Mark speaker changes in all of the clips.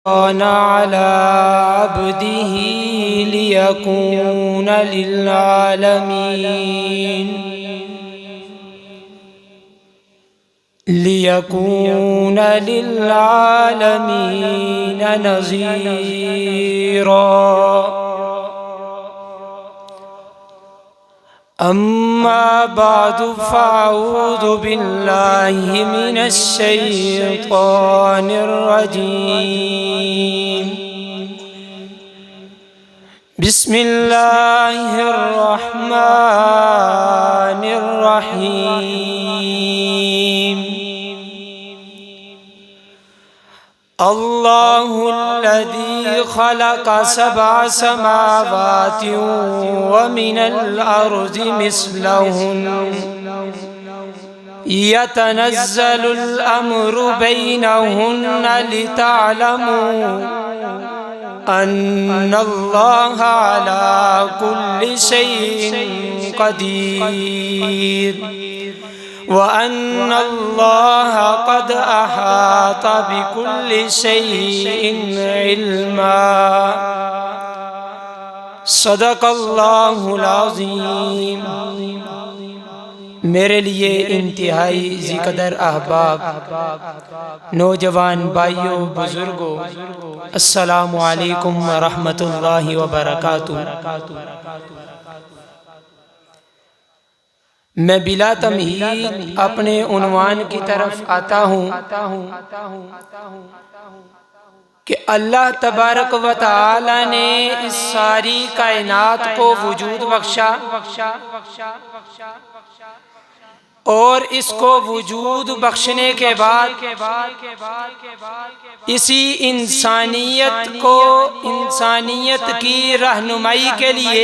Speaker 1: على عبده ليكون للعالمين نذيرا. أما بعد فأعوذ بالله من الشيطان الرجيم. بسم الله الرحمن الرحيم. الله الذي خلق 7 سماوات ومن الأرض مثلهن يتنزل الأمر بينهن لتعلموا أن الله على كل شيء قدير وأن الله قد أحاط بكل شيء علما. صدق اللہ العظیم. میرے لیے انتہائی ذی قدر احباب، نوجوان بھائیوں، بزرگوں، السلام علیکم ورحمۃ اللہ وبرکاتہ. میں بلا تمہید اپنے عنوان کی طرف آتا ہوں کہ اللہ تبارک و تعالی نے اس ساری کائنات کو وجود بخشا اور اس کو وجود بخشنے کے بعد اسی انسانیت کی رہنمائی کے لیے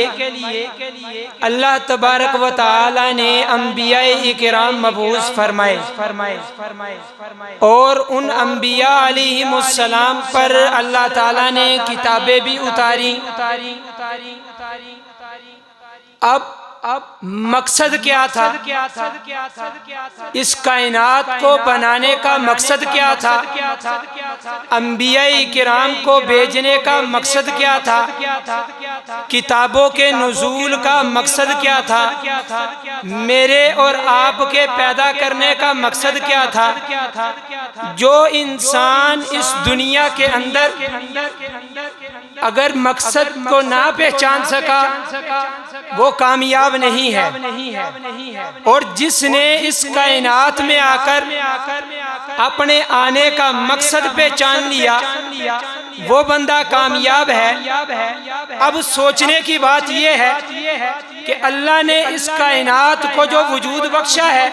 Speaker 1: اللہ تبارک و تعالی نے انبیاء اکرام مبعوث فرمائے اور ان انبیاء علیہم السلام پر اللہ تعالی نے کتابیں بھی اتاری. اب مقصد کیا تھا؟ اس کائنات کو بنانے کا مقصد کیا تھا؟ انبیاء کرام کو بھیجنے کا مقصد کیا تھا؟ کتابوں کے نزول کا مقصد کیا تھا؟ میرے اور آپ کے پیدا کرنے کا مقصد کیا تھا؟ جو انسان اس دنیا کے اندر اگر مقصد کو نہ پہچان سکا وہ کامیاب نہیں ہے، اور جس نے اس کائنات میں آ کر اپنے آنے کا مقصد پہچان لیا وہ بندہ کامیاب ہے. اب سوچنے کی بات یہ ہے کہ اللہ نے اس کائنات کو جو وجود بخشا ہے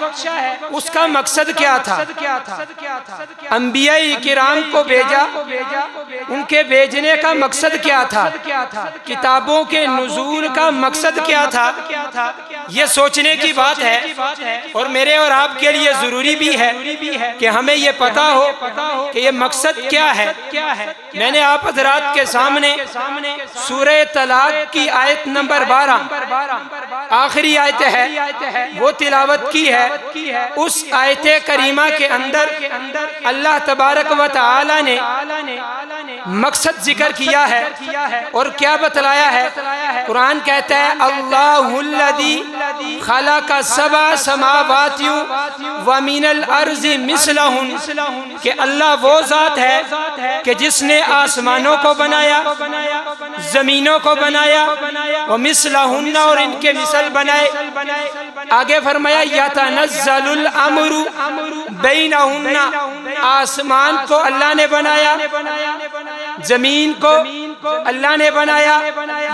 Speaker 1: اس کا مقصد کیا تھا؟ انبیاء کرام کو بھیجا، ان کے بھیجنے کا مقصد کیا تھا؟ کتابوں کے نزول کا مقصد کیا تھا؟ یہ سوچنے کی بات ہے، اور میرے اور آپ کے لیے ضروری بھی ہے کہ ہمیں یہ پتا ہو کہ یہ مقصد کیا ہے. میں نے آپ حضرات کے سامنے سورہ طلاق کی آیت نمبر 12 آخری آیت ہے وہ تلاوت کی ہے. اس آیت کریمہ کے اندر اللہ تبارک و تعالی نے مقصد ذکر کیا ہے اور کیا بتلایا ہے. قرآن کہتا ہے اللہ الذی خلق 7 سماوات ومن الارض مثلہن، کہ اللہ وہ ذات ہے کہ جس نے آسمانوں کو بنایا، زمینوں کو بنایا، ومثلہن اور ان کے مثل بنائے. آگے فرمایا یتنزل الامر بینہن، آسمان کو اللہ نے بنایا، زمین کو اللہ نے بنایا.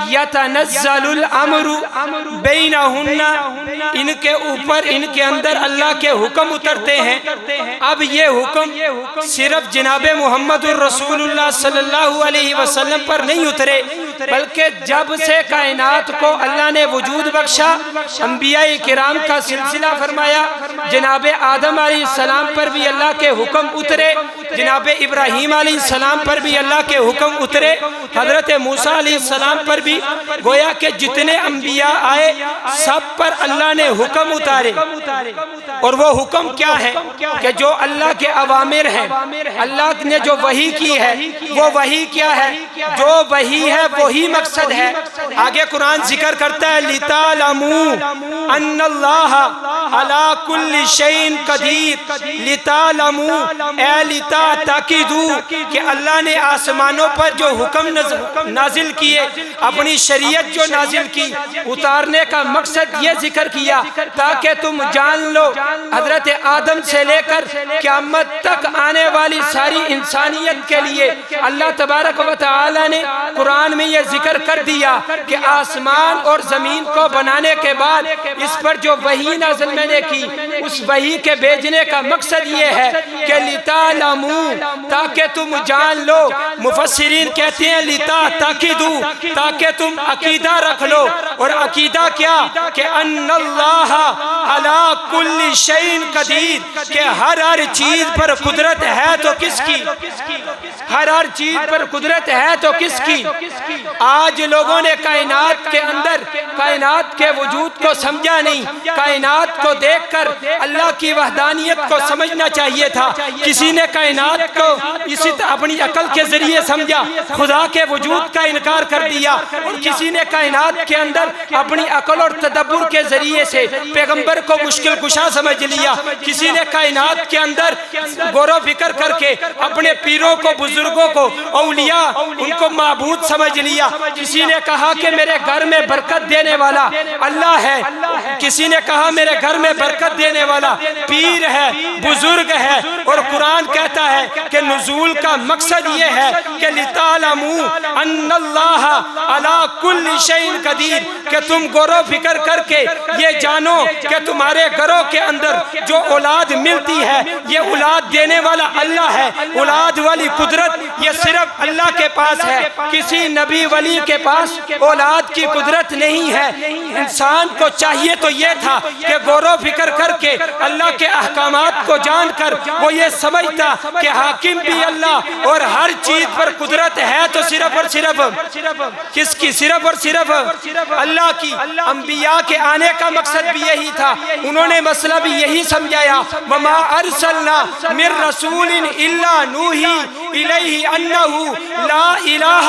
Speaker 1: یتنزل الامر بینہن، ان کے اوپر ان کے اندر اللہ کے حکم اترتے ہیں. اب یہ حکم صرف جناب محمد الرسول اللہ صلی اللہ علیہ وسلم پر نہیں اترے، بلکہ جب سے کائنات کو اللہ نے وجود بخشا انبیاء کرام کا سلسلہ فرمایا، جناب آدم علیہ السلام پر بھی اللہ کے حکم اترے، جناب ابراہیم علیہ السلام پر بھی اللہ کے حکم اترے، حضرت موسیٰ علیہ السلام پر بھی، گویا کہ جتنے انبیاء آئے سب پر اللہ نے حکم اتارے۔ اور وہ حکم کیا ہے کہ جو اللہ کے اوامر ہیں، اللہ نے جو وحی کی ہے وہ وحی کیا ہے؟ جو وحی ہے وہی مقصد ہے۔ آگے قرآن ذکر کرتا ہے لِتَعْلَمُوا أَنَّ اللَّهَ عَلَىٰ كُلِّ شَيْءٍ قَدِيرٌ، لِتَعْلَمُوا اے لِتَعْتَقِدُوا کہ اللہ نے آسمانوں پر جو حکم نازل کیے، اپنی شریعت جو نازل کی، اتارنے کا مقصد یہ ذکر کیا تاکہ تم جان لو حضرت آدم سے لے کر قیامت تک آنے والی ساری انسانیت کے لیے اللہ تبارک و تعالی نے قرآن میں یہ ذکر کر دیا کہ آسمان اور زمین کو بنانے کے بعد اس پر جو وحی نازل میں نے کی، اس وحی کے بھیجنے کا مقصد یہ ہے کہ لِتَعْلَمُوا تاکہ تم جان لو۔ مفسرین کہتے ہیں لِتَعْتَقِدُوا تاکہ تم عقیدہ رکھ لو، اور عقیدہ کیا کہ ان اللہ علی کل شیء قدیر کہ ہر چیز پر قدرت ہے تو کس کی؟ ہر چیز پر قدرت ہے تو کس کی؟ آج لوگوں نے کائنات کے اندر کائنات کے وجود کو سمجھا نہیں، کائنات کو دیکھ کر اللہ کی وحدانیت کو سمجھنا چاہیے تھا۔ کسی نے کائنات کو اسی اپنی عقل کے ذریعے سمجھا، خدا کے وجود کا انکار کر دیا، اور کسی نے کائنات کے اندر اپنی عقل اور تدبر کے ذریعے سے پیغمبر کو مشکل کشا سمجھ لیا، کسی نے کائنات کے اندر غور و فکر کر کے اپنے پیروں کو، بزرگوں کو، اولیاء ان کو معبود سمجھ لیا، کسی نے کہا کہ میرے گھر میں برکت دینے والا اللہ ہے، کسی نے کہا میرے گھر میں برکت دینے والا پیر ہے، بزرگ ہے۔ اور قرآن کہتا ہے کہ نزول کا مقصد یہ ہے کہ لِتَعْلَمُوا أَنَّ اللَّهَ عَلَىٰ كُلِّ شَيْءٍ قَدِيرٌ کہ تم غور و فکر کر کے یہ جانو کہ تمہارے گھروں کے اندر جو اولاد ملتی ہے یہ اولاد دینے والا اللہ ہے، اولاد والی قدرت یہ صرف اللہ کے پاس ہے، کسی نبی ولی کے پاس اولاد کی قدرت نہیں ہے۔ انسان کو چاہیے تو یہ تھا کہ غور و فکر کر کے اللہ کے احکامات کو جان کر وہ یہ سمجھتا کہ حاکم بھی اللہ اور ہر چیز پر قدرت ہے تو صرف اور صرف کس کی؟ صرف اور صرف اللہ کی۔ انبیاء کے آنے کا مقصد بھی یہی تھا، انہوں نے مسئلہ بھی یہی سمجھایا وَمَا أَرْسَلْنَا مِن رَسُولٍ إِلَّا نُوحِي إِلَيْهِ أَنَّهُ لَا إِلَٰهَ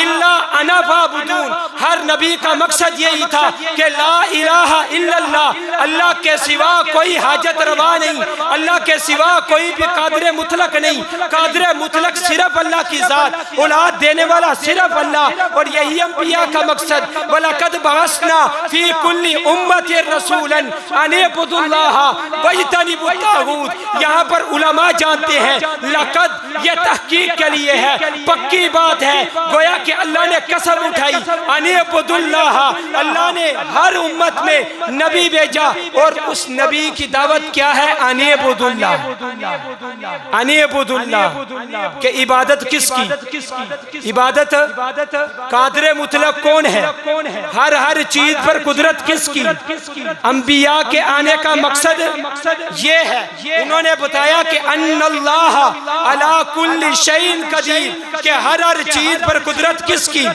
Speaker 1: إِلَّا أَنَا فَاعْبُدُونِ۔ ہر نبی کا مقصد یہی تھا کہ لا الہ الا اللہ، اللہ کے سوا کوئی حاجت روا نہیں، اللہ کے سوا کوئی بھی قادر مطلق نہیں، قادر مطلق صرف اللہ کی ذات، اولاد دینے والا صرف اللہ۔ اور یہی انبیاء کا مقصد وَلَقَدْ بَعَثْنَا فِي كُلِّ أُمَّةٍ رَسُولًا أَنِ اعْبُدُوا اللَّهَ وَاجْتَنِبُوا الطَّاغُوتَ۔ یہاں پر علماء جانتے ہیں لقد یہ تحقیق کے لیے ہے، پکی بات ہے، گویا کہ اللہ نے قسم اٹھائی أَنِ اعْبُدُوا اللَّهَ، اللہ نے ہر امت میں نبی بھیجا اور اس نبی کی دعوت کیا ہے؟ أَنِ اعْبُدُوا اللَّهَ، أَنِ اعْبُدُوا اللَّهَ کہ عبادت کس کی؟ عبادت قادر مطلق کون ہے؟ ہر چیز پر قدرت کس کی؟ انبیاء کے آنے کا مقصد یہ ہے، انہوں نے بتایا کہ ان اللہ علی کل شیء قدیر کہ ہر چیز پر قدرت کس کی؟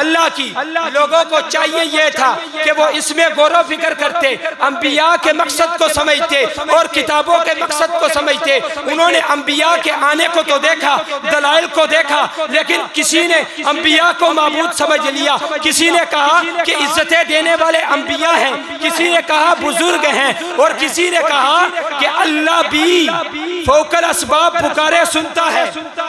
Speaker 1: اللہ کی۔ لوگوں کو چاہیے یہ تھا کہ وہ اس میں غور و فکر کرتے، انبیاء کے مقصد کو سمجھتے اور کتابوں کے مقصد کو سمجھتے۔ انہوں نے انبیاء کے آنے کو تو دیکھا، دلائل کو دیکھا، لیکن کسی نے انبیاء کو معبود سمجھ لیا، کسی نے کہا کہ عزتیں دینے والے انبیاء ہیں، کسی نے کہا بزرگ ہیں، اور کسی نے کہا کہ اللہ بھی فوق الاسباب پکارے سنتا ہے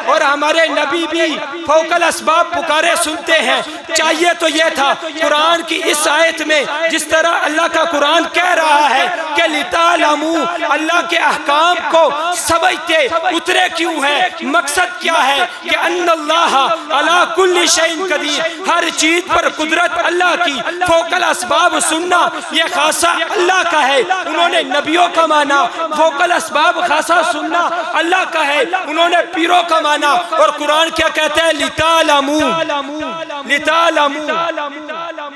Speaker 1: اور ہمارے نبی بھی فوق الاسباب پکارے سنتے ہیں۔ چاہیے تو یہ تھا قرآن کی اس آیت میں جس طرح اللہ کا قرآن کہہ رہا ہے کہ لِتَعْلَمُوا اللہ کے احکام کو سمجھتے اترے کیوں ہے، مقصد کیا ہے کہ ان اللہ علی کل شیء قدیر ہر چیز پر قدرت اللہ کی، فوق الاسباب سننا یہ خاصہ اللہ کا ہے، انہوں نے نبیوں کا مانا، فوق الاسباب خاصہ سننا اللہ کا ہے، انہوں نے پیروں کا مانا۔ اور قرآن کیا کہتا ہے؟ لِتَعْلَمُوا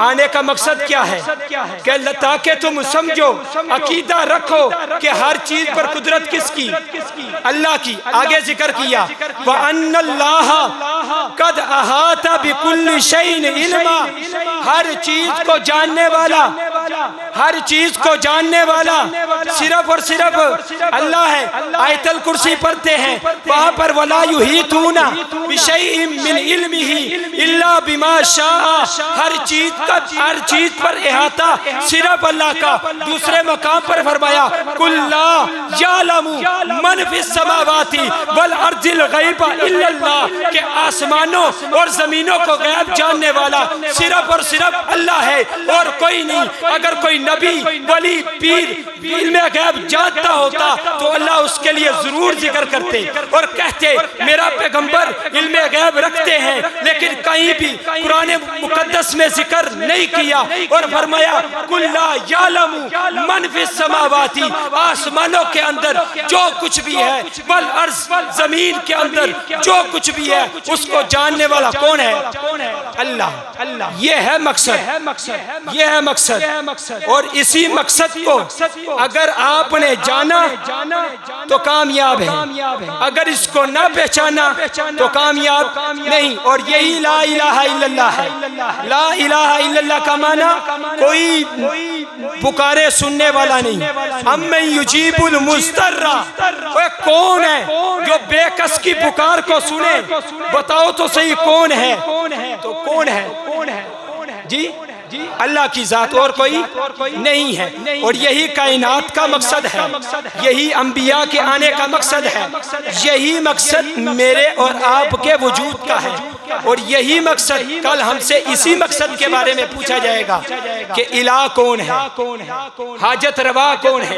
Speaker 1: آنے کا مقصد کیا ہے کہ تاکہ تم سمجھو، عقیدہ رکھو کہ ہر چیز پر قدرت کس کی؟ اللہ کی۔ آگے ذکر کیا وَأَنَّ اللَّهَ قَدْ أَحَاطَ بِكُلِّ شَيْءٍ عِلْمًا، ہر چیز کو جاننے والا، ہر چیز کو جاننے والا صرف اور صرف اللہ ہے۔ آیت الکرسی پڑھتے ہیں وہاں پر وَلَا يُحِيطُونَ بِشَيْءٍ مِّنْ عِلْمِهِ إِلَّا بِمَا شَاءَ، ہر چیز پر احاطہ صرف اللہ کا۔ دوسرے مقام پر فرمایا قُلْ لَا يَعْلَمُ مَنْ فِي السَّمَاوَاتِ وَالْأَرْضِ الْغَيْبَ إِلَّا اللَّهُ، کہ آسمانوں اور زمینوں کو غیب جاننے والا صرف اور صرف اللہ ہے اور کوئی نہیں۔ اگر کوئی نبی، ولی، پیر علم غیب جانتا ہوتا تو اللہ اس کے لیے ضرور ذکر کرتے اور کہتے میرا پیغمبر علم غیب رکھتے ہیں، لیکن کہیں بھی قرآن مقدس میں ذکر نہیں کیا اور فرمایا قُلْ لَا يَعْلَمُ مَنْ فِي السَّمَاوَاتِ، آسمانوں کے اندر جو کچھ بھی ہے، وَالْأَرْضِ، زمین کے اندر جو کچھ بھی ہے، اس کو جاننے والا کون ہے؟ اللہ۔ یہ ہے مقصد، یہ ہے مقصد، اور اسی مقصد کو اگر آپ نے جانا تو کامیاب ہے، اگر اس کو نہ پہچانا تو کامیاب نہیں۔ اور یہی لا الہ الا اللہ ہے۔ لا الہ الا اللہ کا معنی کوئی پکارے سننے والا نہیں۔ امن یجیب المضطر، وہ کون ہے جو بے کس کی پکار کو سنے؟ بتاؤ تو صحیح کون ہے؟ تو کون ہے؟ جی اللہ کی ذات، اور کوئی نہیں ہے۔ اور یہی کائنات کا مقصد ہے، یہی انبیاء کے آنے کا مقصد ہے، یہی مقصد میرے اور آپ کے وجود کا ہے۔ اور یہی مقصد کل ہم سے اسی مقصد کے بارے میں پوچھا جائے گا کہ الہ کون ہے، حاجت روا کون ہے،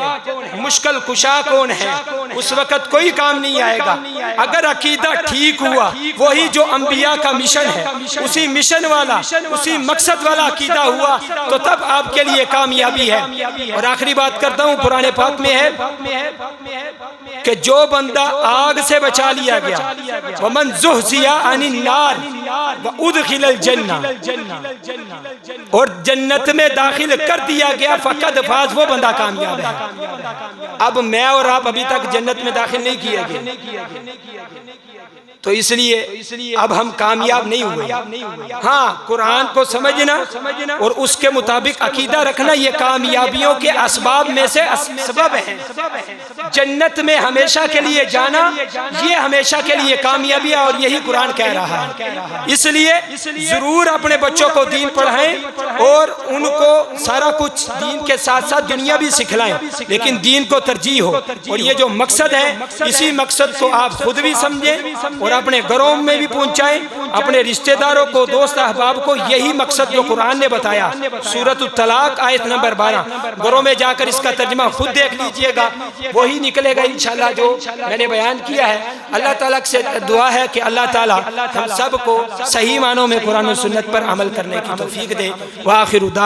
Speaker 1: مشکل کشا کون ہے۔ اس وقت کوئی کام نہیں آئے گا اگر عقیدہ ٹھیک ہوا، وہی جو انبیاء کا مشن ہے، اسی مشن والا، اسی مقصد والا عقیدہ ہوا تو تب آپ کے لیے کامیابی ہے۔ اور آخری بات کرتا ہوں، قرآن پاک میں ہے کہ جو بندہ آگ سے بچا لیا گیا وَمَنْ زُحْزِحَ عَنِ النَّارِ وَأُدْخِلَ الْجَنَّةَ، اور جنت میں داخل کر دیا گیا فقد فاز، وہ بندہ کامیاب ہے۔ اب میں اور آپ ابھی تک جنت میں داخل نہیں کیے گئے تو اس لیے اب ہم کامیاب نہیں ہوئے۔ ہاں، قرآن کو سمجھنا اور اس کے مطابق عقیدہ رکھنا یہ کامیابیوں کے اسباب میں سے سبب ہے۔ جنت میں ہمیشہ کے لیے جانا یہ ہمیشہ کے لیے کامیابی ہے، اور یہی قرآن کہہ رہا ہے۔ اس لیے ضرور اپنے بچوں کو دین پڑھائیں اور ان کو سارا کچھ دین کے ساتھ ساتھ دنیا بھی سکھلائیں، لیکن دین کو ترجیح ہو۔ اور یہ جو مقصد ہے، اسی مقصد کو آپ خود بھی سمجھیں اور اپنے گھروں میں بھی پہنچائیں، اپنے رشتہ داروں کو، دوست احباب کو یہی مقصد جو قرآن نے بتایا۔ سورۃ الطلاق آیت نمبر 12، گھروں میں جا کر اس کا ترجمہ خود دیکھ لیجئے گا، وہی نکلے گا انشاءاللہ جو میں نے بیان کیا ہے۔ اللہ تعالیٰ سے دعا ہے کہ اللہ تعالیٰ ہم سب کو صحیح معنوں میں قرآن و سنت پر عمل کرنے کی توفیق دے۔ وآخر دعوانا